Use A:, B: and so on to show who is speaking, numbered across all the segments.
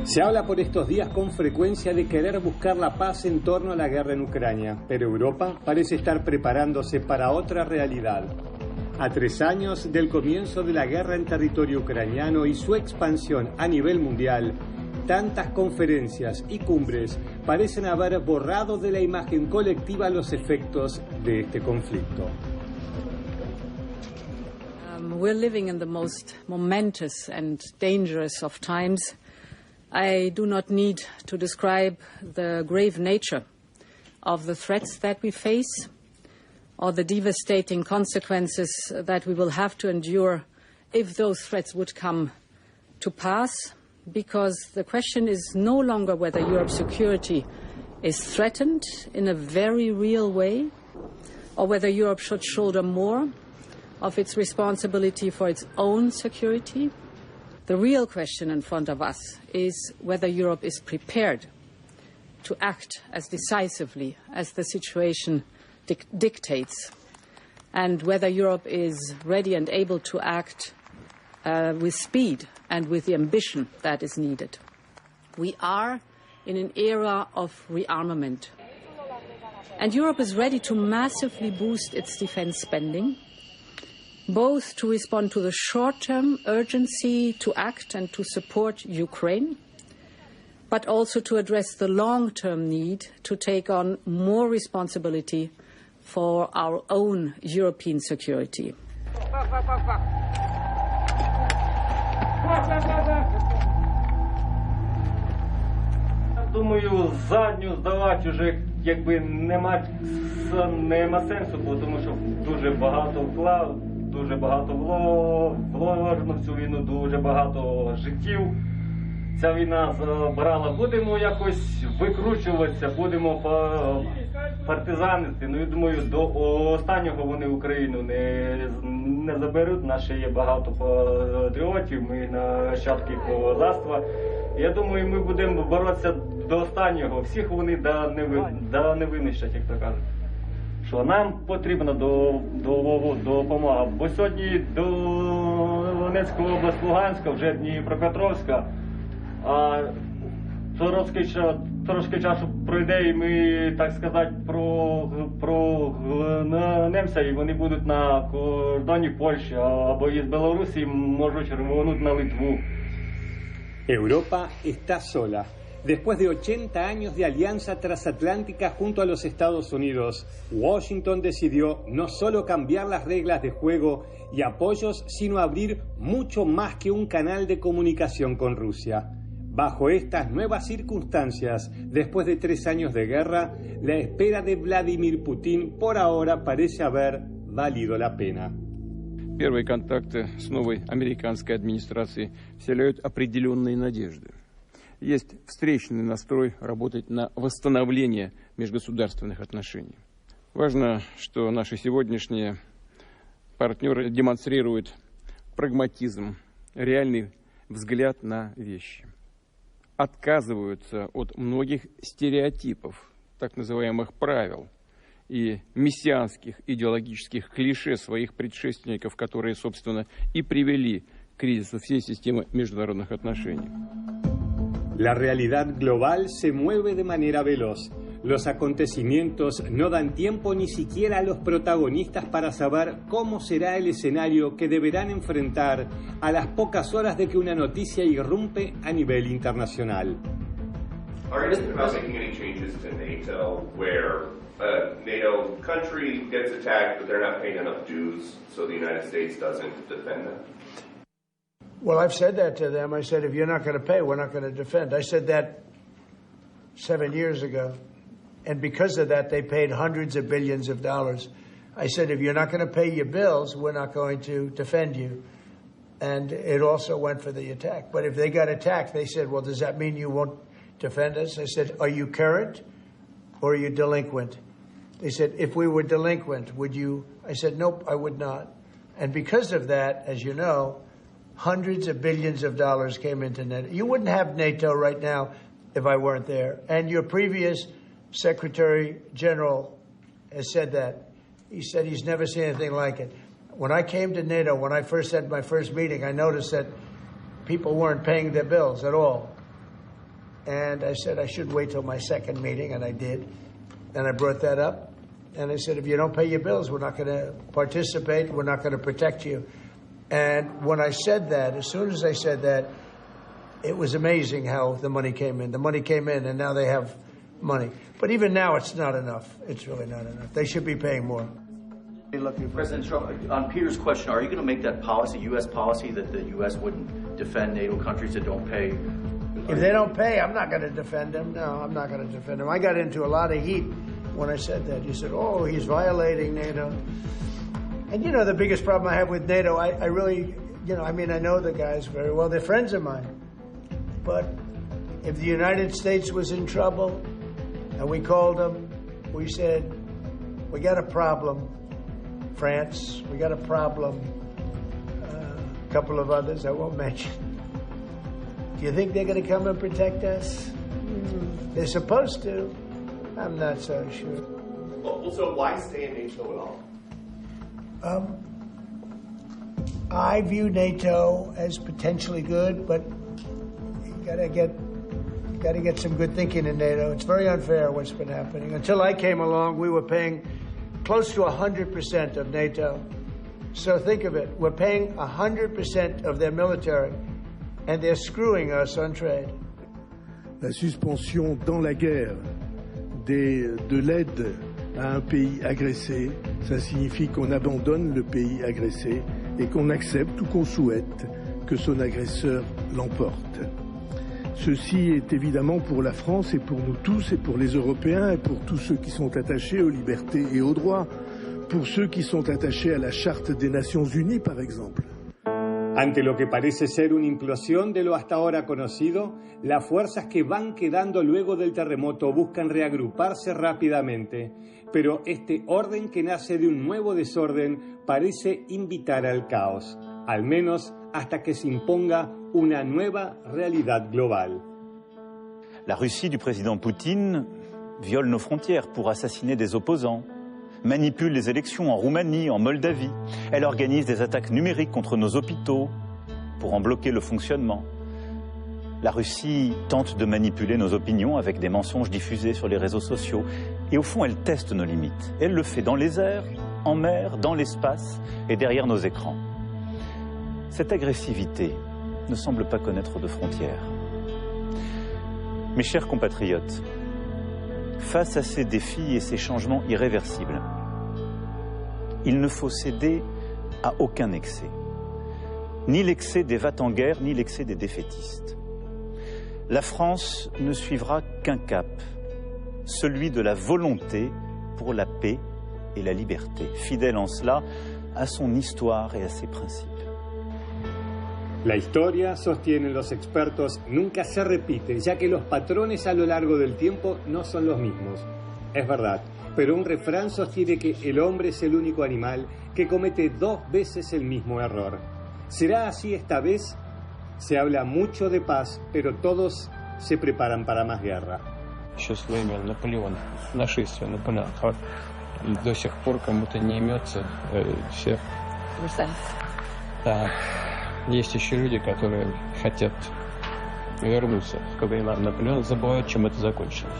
A: Se habla por estos días con frecuencia de querer buscar la paz en torno a la guerra en Ucrania, pero Europa parece estar preparándose para otra realidad. A 3 años del comienzo de la guerra en territorio ucraniano y su expansión a nivel mundial, tantas conferencias y cumbres parecen haber borrado de la imagen colectiva los efectos de este conflicto.
B: We're living in the most momentous and dangerous of times. I do not need to describe the grave nature of the threats that we face or the devastating consequences that we will have to endure if those threats would come to pass, because the question is no longer whether Europe's security is threatened in a very real way or whether Europe should shoulder more of its responsibility for its own security. The real question in front of us is whether Europe is prepared to act as decisively as the situation dictates, and whether Europe is ready and able to act with speed and with the ambition that is needed. We are in an era of rearmament, and Europe is ready to massively boost its defense spending, both to respond to the short-term urgency to act and to support Ukraine, but also to address the long-term need to take on more responsibility for our own European security.
C: Думаю, задню здавати вже якби нема сенсу, тому що дуже багато вклав, дуже багато вложено в цю війну, дуже багато життів. Ця війна забрала. Будемо якось викручуватися, будемо партизанити. Ну, я думаю, до останнього вони Україну не заберуть. Наші є багато патріотів, ми нащадки козацтва. Я думаю, ми будемо боротися до останнього. Всіх вони не винищать, як то кажуть. Що нам потрібна допомога. Бо сьогодні до Донецької області, Луганська, вже Дніпропетровська, а трошки часу пройде, і ми, так сказати, прогнемося, і вони будуть на кордоні Польщі або із Білорусі, можуть рвонути на Литву.
A: Europa está sola. Después de 80 años de alianza transatlántica junto a los Estados Unidos, Washington decidió no solo cambiar las reglas de juego y apoyos, sino abrir mucho más que un canal de comunicación con Rusia. Bajo estas nuevas circunstancias, después de 3 años de guerra, la espera de Vladimir Putin por ahora parece haber valido la pena.
D: Первые контакты с новой американской администрацией вселяют определенные надежды. Есть встречный настрой работать на восстановление межгосударственных отношений. Важно, что наши сегодняшние партнеры демонстрируют прагматизм, реальный взгляд на вещи. Отказываются от многих стереотипов, так называемых правил и мессианских идеологических клише своих предшественников, которые, собственно, и привели к кризису всей системы международных отношений.
A: La realidad global se mueve de manera veloz. Los acontecimientos no dan tiempo ni siquiera a los protagonistas para saber cómo será el escenario que deberán enfrentar a las pocas horas de que una noticia irrumpe a nivel internacional.
E: Are you thinking about making any changes to NATO where a NATO country gets attacked but they're not paying enough dues so the United States doesn't defend them?
F: Well, I've said that to them. I said, if you're not going to pay, we're not going to defend. I said that 7 years ago. And because of that, they paid hundreds of billions of dollars. I said, if you're not going to pay your bills, we're not going to defend you. And it also went for the attack. But if they got attacked, they said, well, does that mean you won't defend us? I said, are you current or are you delinquent? They said, if we were delinquent, would you? I said, nope, I would not. And because of that, as you know, hundreds of billions of dollars came into NATO. You wouldn't have NATO right now if I weren't there. And your previous Secretary General has said that. He said he's never seen anything like it. When I came to NATO, when I first had my first meeting, I noticed that people weren't paying their bills at all. And I said I should wait till my second meeting, and I did. And I brought that up. And I said, if you don't pay your bills, we're not going to participate. We're not going to protect you. And when I said that, as soon as I said that, it was amazing how the money came in. The money came in, and now they have money. But even now, it's not enough. It's really not enough. They should be paying more.
G: President Trump, on Peter's question, are you going to make that policy, U.S. policy, that the U.S. wouldn't defend NATO countries that don't pay?
F: If they don't pay, I'm not going to defend them. No, I'm not going to defend them. I got into a lot of heat when I said that. You said, oh, he's violating NATO. And, you know, the biggest problem I have with NATO, I really, you know, I mean, I know the guys very well. They're friends of mine. But if the United States was in trouble and we called them, we said, we got a problem. France, we got a problem. A couple of others I won't mention. Do you think they're going to come and protect us? They're supposed to. I'm not so sure.
E: Also, why stay in NATO at all?
F: I view NATO as potentially good, but you gotta get some good thinking in NATO. It's very unfair what's been happening. Until I came along, we were paying close to 100% of NATO. So think of it. We're paying 100% of their military, and they're screwing us on trade.
H: La suspension dans la guerre de l'aide à un pays agressé, ça signifie qu'on abandonne le pays agressé et qu'on accepte ou qu'on souhaite que son agresseur l'emporte. Ceci est évidemment pour la France et pour nous tous et pour les Européens et pour tous ceux qui sont attachés aux libertés et aux droits, pour ceux qui sont attachés à la Charte des Nations Unies par exemple.
A: Ante lo que parece ser una implosión de lo hasta ahora conocido, las fuerzas que van quedando luego del terremoto buscan reagruparse rápidamente, pero este orden que nace de un nuevo desorden parece invitar al caos, al menos hasta que se imponga una nueva realidad global.
I: La Russie du président Poutine viole nos frontières pour assassiner des opposants, manipule les élections en Roumanie, en Moldavie. Elle organise des attaques numériques contre nos hôpitaux pour en bloquer le fonctionnement. La Russie tente de manipuler nos opinions avec des mensonges diffusés sur les réseaux sociaux. Et au fond, elle teste nos limites. Elle le fait dans les airs, en mer, dans l'espace et derrière nos écrans. Cette agressivité ne semble pas connaître de frontières. Mes chers compatriotes, face à ces défis et ces changements irréversibles, il ne faut céder à aucun excès. Ni l'excès des va-t-en-guerre, ni l'excès des défaitistes. La France ne suivra qu'un cap, celui de la volonté pour la paix et la liberté, fidèle en cela à son histoire et à ses principes.
A: La historia, sostienen los expertos, nunca se repite, ya que los patrones a lo largo del tiempo no son los mismos. Es verdad, pero un refrán sostiene que el hombre es el único animal que comete 2 veces el mismo error. ¿Será así esta vez? Se habla mucho de paz, pero todos se preparan para más guerra.
D: Еще с времен Наполеона, нашествия Наполеона, до сих пор кому-то не имется все. Да. Есть еще люди, которые хотят вернуться к временам Наполеона, забывают, чем это закончилось.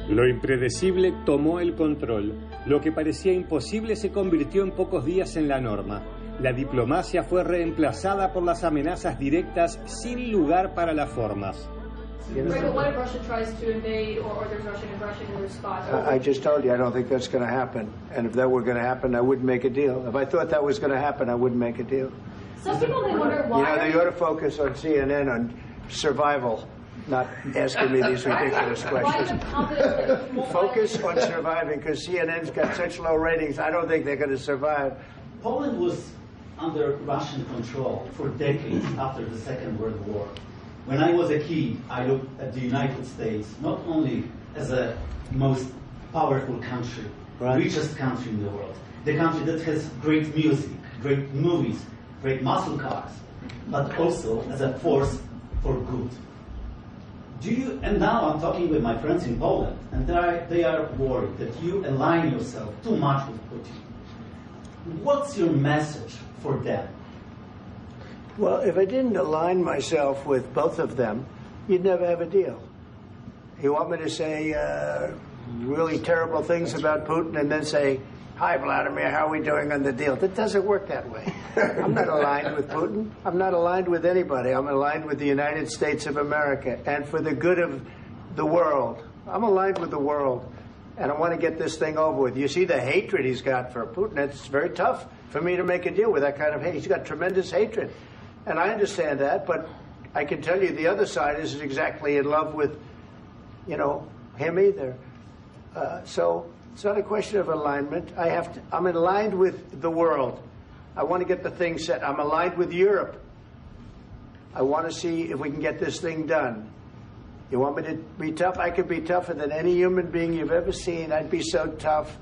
A: Lo impredecible tomó el control. Lo que parecía imposible se convirtió en pocos días en la norma. La diplomacia fue reemplazada por las amenazas directas sin lugar para las formas.
J: Right, but what if Russia tries to invade or there's Russian aggression in response?
F: I just told you I don't think that's going to happen. And if that were going to happen, I wouldn't make a deal. If I thought that was going to happen, I wouldn't make a deal.
J: Some people may wonder why.
F: You know, they ought to focus on CNN on survival, not asking me these ridiculous questions. Focus on surviving, because CNN's got such low ratings. I don't think they're going to survive.
K: Poland was under Russian control for decades after the Second World War. When I was a kid, I looked at the United States not only as a most powerful country, richest country in the world, the country that has great music, great movies, great muscle cars, but also as a force for good. And now I'm talking with my friends in Poland, and they are worried that you align yourself too much with Putin. What's your message for them?
F: Well, if I didn't align myself with both of them, you'd never have a deal. You want me to say really terrible things about Putin and then say, hi, Vladimir, how are we doing on the deal? That doesn't work that way. I'm not aligned with Putin. I'm not aligned with anybody. I'm aligned with the United States of America and for the good of the world. I'm aligned with the world, and I want to get this thing over with. You see the hatred he's got for Putin. It's very tough for me to make a deal with that kind of hate. He's got tremendous hatred, and I understand that, but I can tell you the other side isn't exactly in love with, you know, him either. So it's not a question of alignment. I'm aligned with the world. I want to get the thing set. I'm aligned with Europe. I want to see if we can get this thing done. You want me to be tough? I could be tougher than any human being you've ever seen. I'd be so tough.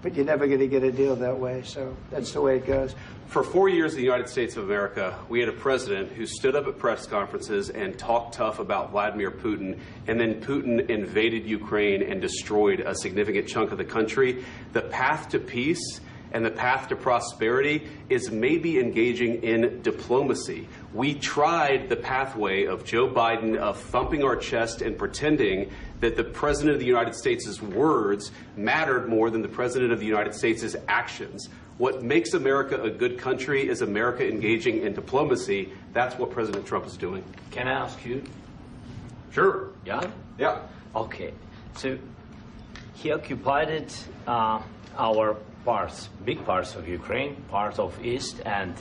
F: But you're never going to get a deal that way. So that's the way it goes.
L: For 4 years in the United States of America, we had a president who stood up at press conferences and talked tough about Vladimir Putin, and then Putin invaded Ukraine and destroyed a significant chunk of the country. The path to peace and the path to prosperity is maybe engaging in diplomacy. We tried the pathway of Joe Biden of thumping our chest and pretending that the President of the United States' words mattered more than the President of the United States' actions. What makes America a good country is America engaging in diplomacy. That's what President Trump is doing.
M: Can I ask you?
L: Sure.
M: Yeah?
L: Yeah.
M: Okay. So he occupied our parts, big parts of Ukraine, part of East and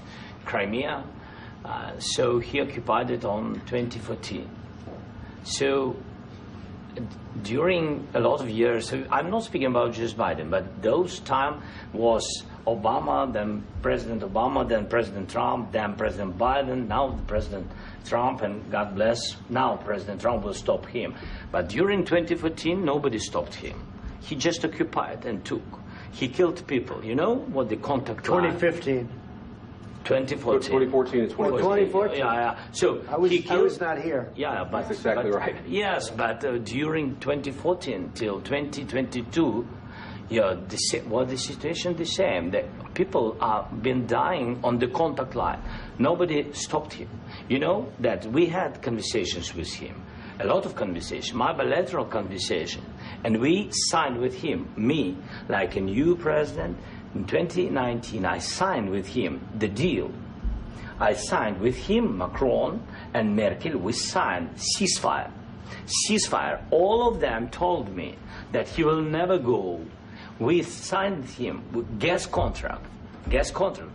M: Crimea. So he occupied it on 2014. So during a lot of years, so I'm not speaking about just Biden, but those time was Obama, then President Obama, then President Trump, then President Biden, now the President Trump, and God bless, now President Trump will stop him. But during 2014, nobody stopped him. He just occupied and took. He killed people. You know what the contact
F: 2015.
L: 2014 and 2015.
F: 2014.
M: Yeah. So
F: I was not here.
M: Yeah, but
L: that's exactly right.
M: Yes, but during 2014 till 2022, yeah, the situation the same. The people have been dying on the contact line. Nobody stopped him. You know that we had conversations with him, a lot of conversation, my bilateral conversation, and we signed with him, me, like a new president. In 2019, I signed with him the deal. I signed with him, Macron and Merkel, we signed ceasefire. Ceasefire. All of them told me that he will never go. We signed with him with gas contract. Gas contract.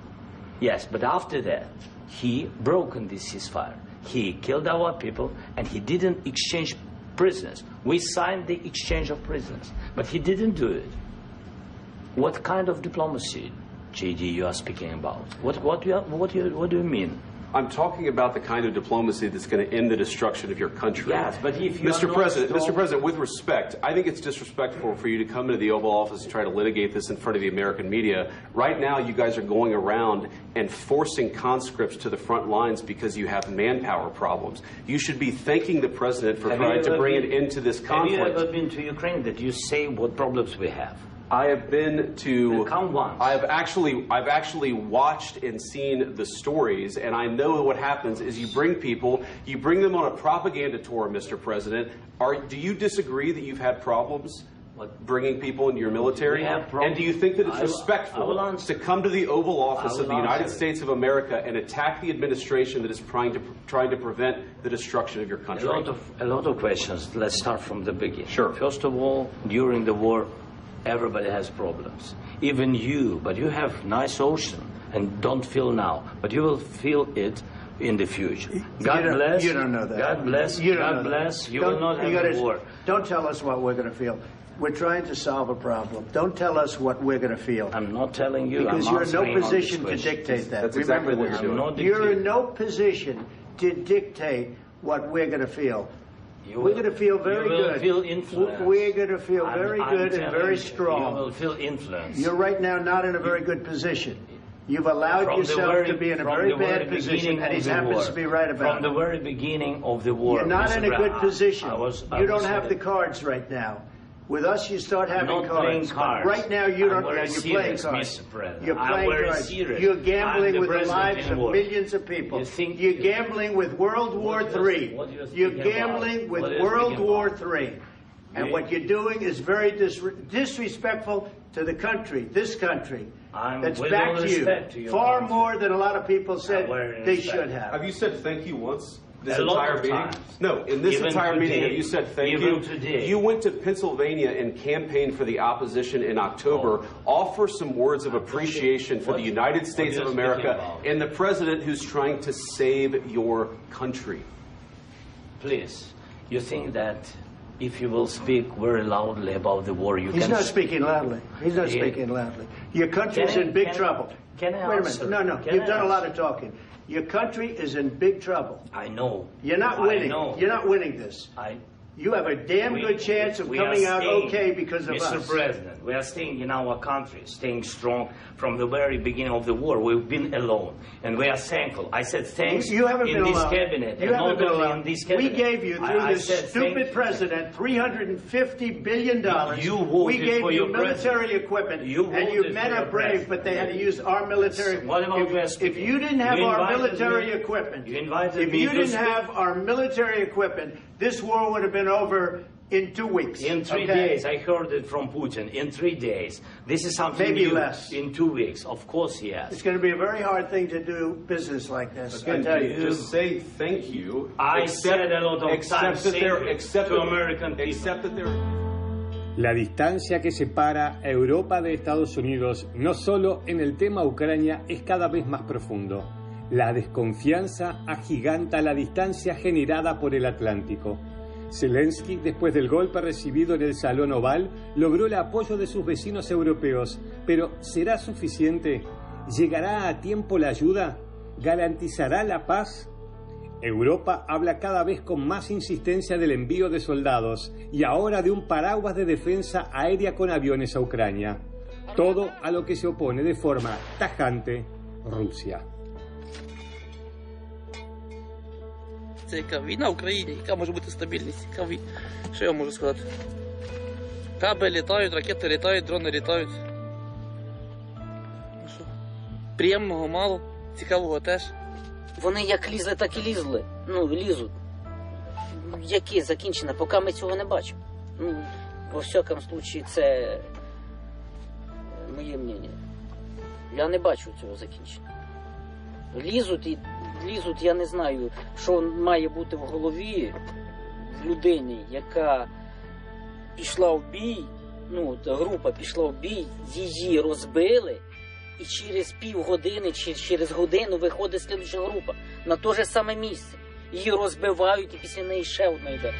M: Yes, but after that, he broken this ceasefire. He killed our people and he didn't exchange prisoners. We signed the exchange of prisoners, but he didn't do it. What kind of diplomacy, JD, you are speaking about? What do you mean?
L: I'm talking about the kind of diplomacy that's going to end the destruction of your country.
M: Yes, but if you
L: Mr. President, with respect, I think it's disrespectful for you to come into the Oval Office and try to litigate this in front of the American media. Right now, you guys are going around and forcing conscripts to the front lines because you have manpower problems. You should be thanking the President for trying to bring an end to this conflict.
M: Have you ever been to Ukraine that you say what problems we have?
L: I have been to.
M: Count once.
L: I've actually watched and seen the stories, and I know what happens is you bring them on a propaganda tour, Mr. President. Do you disagree that you've had problems bringing people into your military? And do you think that it's respectful to come to the Oval Office of the United States of America and attack the administration that is trying to prevent the destruction of your country?
M: A lot of questions. Let's start from the beginning.
L: Sure.
M: First of all, during the war, everybody has problems, even you, but you have nice ocean and don't feel now, but you will feel it in the future. God bless.
F: You don't know that.
M: God bless.
F: You
M: God bless. You will not have a war.
F: Don't tell us what we're going to feel. We're trying to solve a problem. Don't tell us what we're going to feel.
M: I'm not telling you.
F: Because you're in no position to dictate that.
L: That's exactly what you're doing.
F: You're in no position to dictate what we're going to feel. We're going to feel very good.
M: You will feel influence.
F: We're going to feel very good and very strong.
M: You will feel influence.
F: You're right now not in a very good position. You've allowed yourself to be in a very bad position, and he happens to be right about it.
M: From the very beginning of the war.
F: You're not in a good position. You don't have the cards right now. With us, you start having
M: not
F: cards.
M: playing cards.
F: Right now, you don't.
M: You're
F: Playing cards.
M: Mr. President.
F: You're playing cards.
M: Serious.
F: You're gambling with the
M: president
F: lives of millions of people. You're gambling with World War III. You're gambling with World War III. And what you're doing is very disrespectful to the country, this country. That's back to you. Far more than a lot of people said they should have.
L: Have you said thank you once? This
M: a lot
L: entire
M: of
L: meeting?
M: times.
L: No, in this
M: Even
L: entire
M: today.
L: meeting, have you said thank
M: Even
L: you?
M: today.
L: You went to Pennsylvania and campaigned for the opposition in October. Offer some words of appreciation for the United States of America and the president who's trying to save your country.
M: Please, you think that if you will speak very loudly about the war, you can...
F: He's not speaking loudly. He's not speaking loudly. Your country's in big trouble.
M: Can I
F: Wait a
M: answer?
F: minute. No.
M: Can
F: You've
M: I
F: done a lot
M: answer?
F: of talking. Your country is in big trouble.
M: I know.
F: You're not winning.
M: I know.
F: You're not winning this. You have a damn good chance of coming out okay because of us.
M: Mr. President, we are staying in our country, staying strong from the very beginning of the war. We've been alone, and we are thankful. I said thanks
F: you haven't
M: in
F: been
M: this
F: alone.
M: cabinet.
F: You haven't been alone.
M: In this cabinet.
F: We gave you, through this stupid president, $350 billion.
M: You voted
F: we gave
M: for
F: you
M: your
F: military equipment, and your men are brave, but they had to use our military.
M: What about
F: if you didn't have our military equipment, if you didn't have our military equipment, this war would have been over in 2 weeks.
M: In 3 days, I heard it from Putin. In 3 days. This is something
F: maybe
M: new.
F: less.
M: In 2 weeks, of course, yes.
F: It's going to be a very hard thing to do business like this. I tell you.
L: Just say thank you.
M: I said a lot of times to American people.
A: La distancia que separa a Europa de Estados Unidos, no solo en el tema Ucrania, es cada vez más profundo. La desconfianza agiganta la distancia generada por el Atlántico. Zelensky, después del golpe recibido en el Salón Oval, logró el apoyo de sus vecinos europeos. Pero ¿será suficiente? ¿Llegará a tiempo la ayuda? ¿Garantizará la paz? Europa habla cada vez con más insistencia del envío de soldados y ahora de un paraguas de defensa aérea con aviones a Ucrania. Todo a lo que se opone de forma tajante Rusia.
N: Це яка війна в Україні, яка може бути стабільність, що я можу сказати? Каби літають, ракети літають, дрони літають. Ну що, приємного мало, цікавого теж.
O: Вони як лізли, так і лізли. Лізуть. Яке закінчення, поки ми цього не бачимо. Во всякому случаї, це моє мнення. Я не бачу цього закінчення. Лізуть, я не знаю, що має бути в голові в людині, яка пішла в бій, група пішла в бій, її розбили, і через півгодини чи через годину виходить слідча група на те ж саме місце. Її розбивають, і після неї ще одна йде.